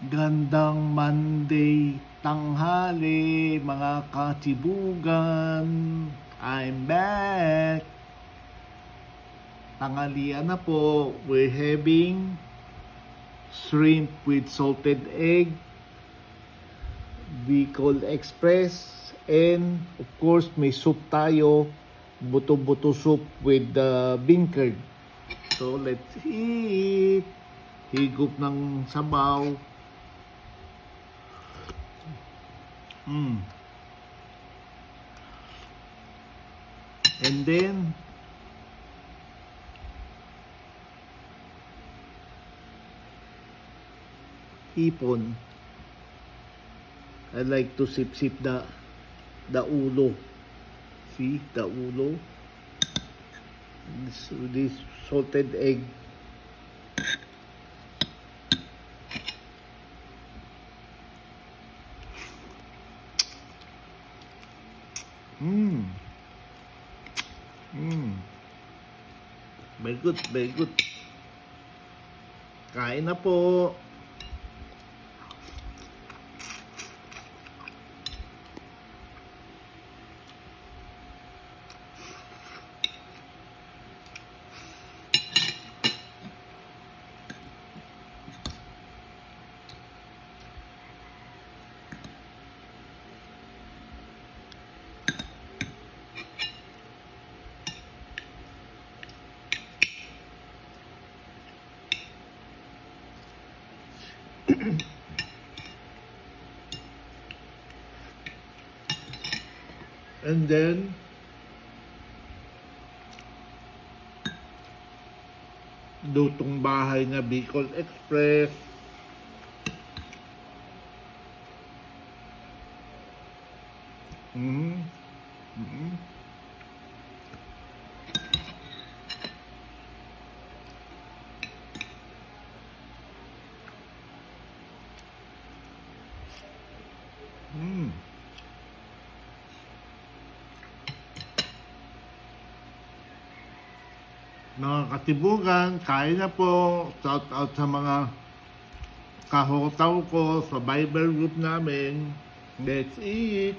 Gandang Monday tanghali mga kachibugan. I'm back. Tanghalian na po. We're having shrimp with salted egg, Bicol Express, and of course may soup tayo, buto-buto soup with bean curd. So let's eat. Higop ng sabaw. And then hipon. I like to sip the ulo. See the ulo. This salted egg. Very good, very good. Kain na po. And then lutong bahay na Bicol Express. Mga katibugan, kain na po. Shout out sa mga kahotaw ko sa Bible group namin. Let's eat.